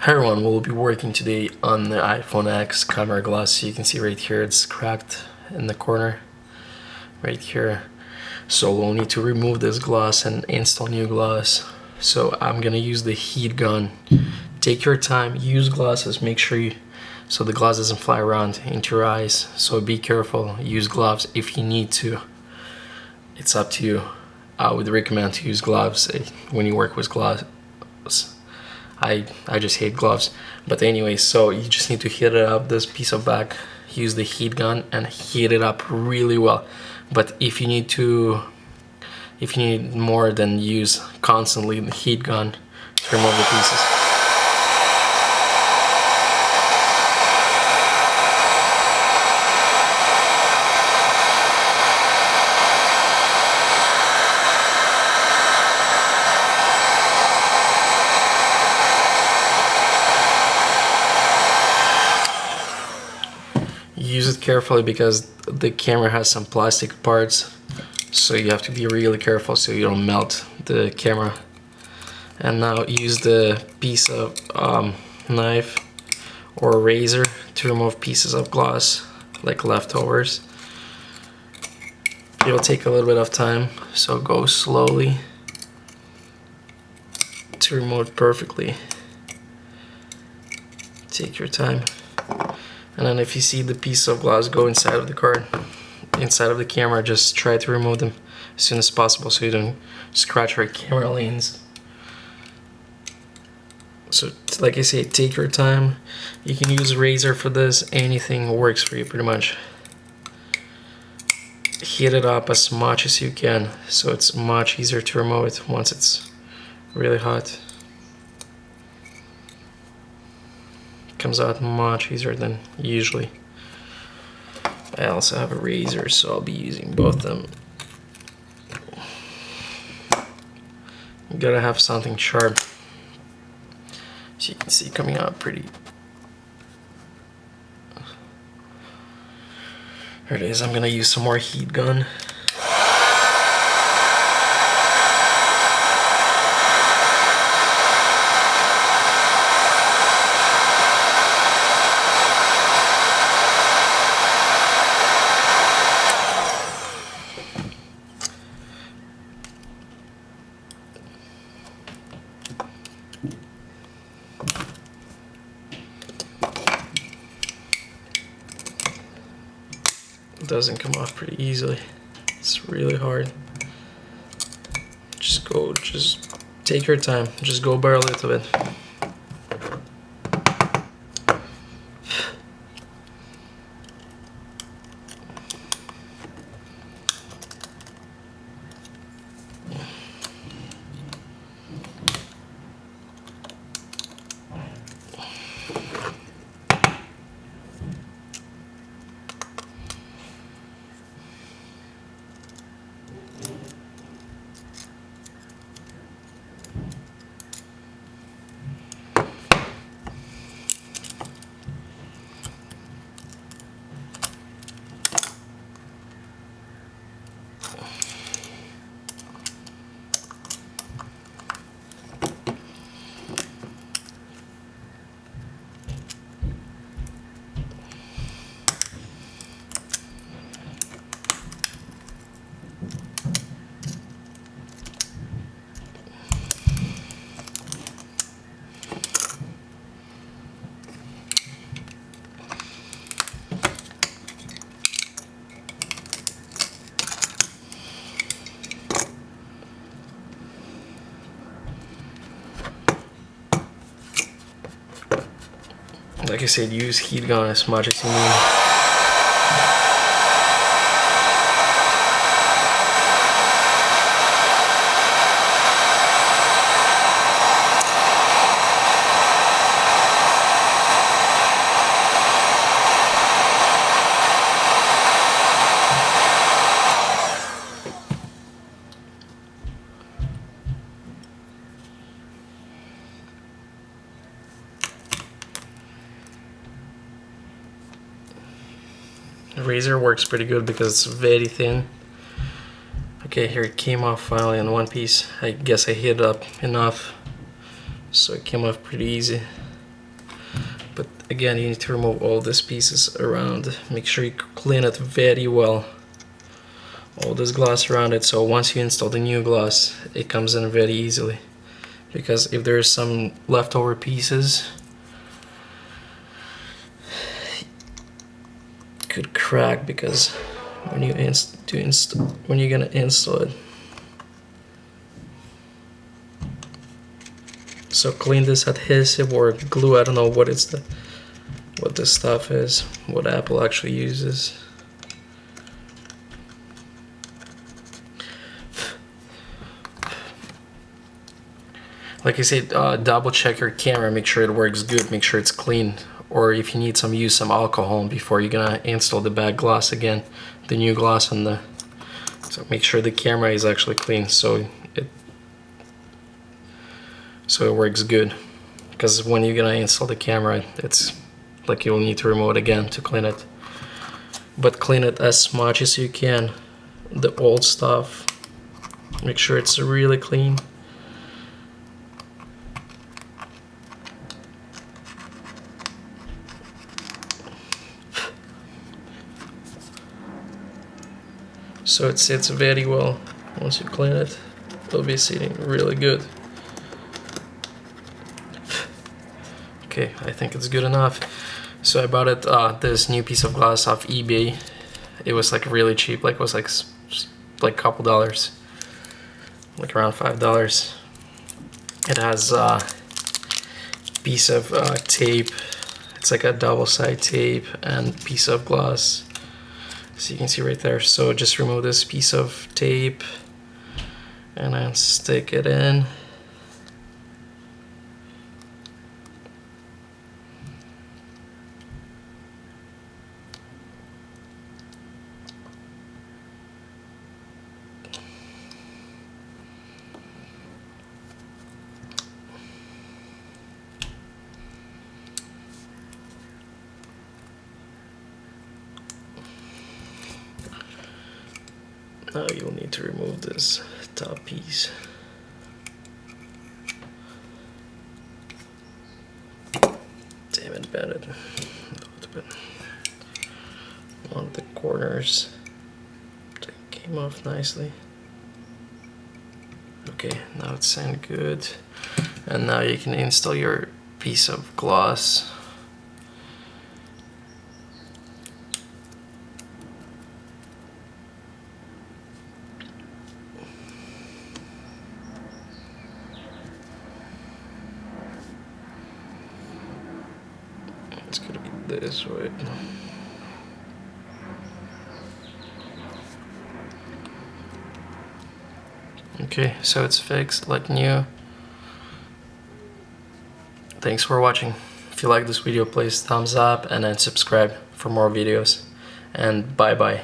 Hi everyone, we'll be working today on the iPhone X camera glass. So you can see right here it's cracked in the corner, right here. So we'll need to remove this glass and install new glass. So I'm gonna use the heat gun. Take your time, use glasses, make sure so the glass doesn't fly around into your eyes. So be careful, use gloves if you need to. It's up to you. I would recommend to use gloves when you work with gloves. I just hate gloves. But anyway, so you just need to heat it up, this piece of back, use the heat gun and heat it up really well. But if you need more, then use constantly the heat gun to remove the pieces. Use it carefully because the camera has some plastic parts, so you have to be really careful so you don't melt the camera. And now use the piece of knife or razor to remove pieces of glass like leftovers. It'll take a little bit of time, so go slowly to remove it perfectly. Take your time. And then if you see the piece of glass go inside of the card, inside of the camera, just try to remove them as soon as possible so you don't scratch your camera lens. So like I say, take your time. You can use a razor for this, anything works for you pretty much. Heat it up as much as you can so it's much easier to remove it once it's really hot. Comes out much easier than usually. I also have a razor, so I'll be using both of them. You gotta have something sharp. So you can see coming out pretty. There it is. I'm gonna use some more heat gun. It doesn't come off pretty easily. It's really hard. Just take your time. Just go by a little bit. Like I said, use heat gun as much as you need. The razor works pretty good because it's very thin. Okay, here it came off finally in one piece. I guess I hit it up enough so it came off pretty easy. But again, you need to remove all these pieces around. Make sure you clean it very well. All this glass around it, so once you install the new glass, it comes in very easily. Because if there's some leftover pieces, it could crack because when you when you're gonna install it. So clean this adhesive or glue. I don't know what what this stuff is, what Apple actually uses. Like I said, double check your camera, make sure it works good, make sure it's clean. Or if you need use some alcohol before you're gonna install the back glass again, the new glass on the. So make sure the camera is actually clean, so it works good. Because when you're gonna install the camera, it's like you'll need to remove it again to clean it. But clean it as much as you can. The old stuff, make sure it's really clean. So it sits very well. Once you clean it, it'll be sitting really good. Okay, I think it's good enough. So I bought this new piece of glass off eBay. It was like really cheap, like it was like a couple dollars, like around $5. It has a piece of tape. It's like a double-sided tape and piece of glass. So you can see right there. So just remove this piece of tape and then stick it in. Now you'll need to remove this top piece. Damn it, bent it a little bit. One of the corners came off nicely. Okay, now it's sound good. And now you can install your piece of glass. It's gonna be this way. Okay, so it's fixed like new. Thanks for watching. If you like this video, please thumbs up and then subscribe for more videos. And bye bye.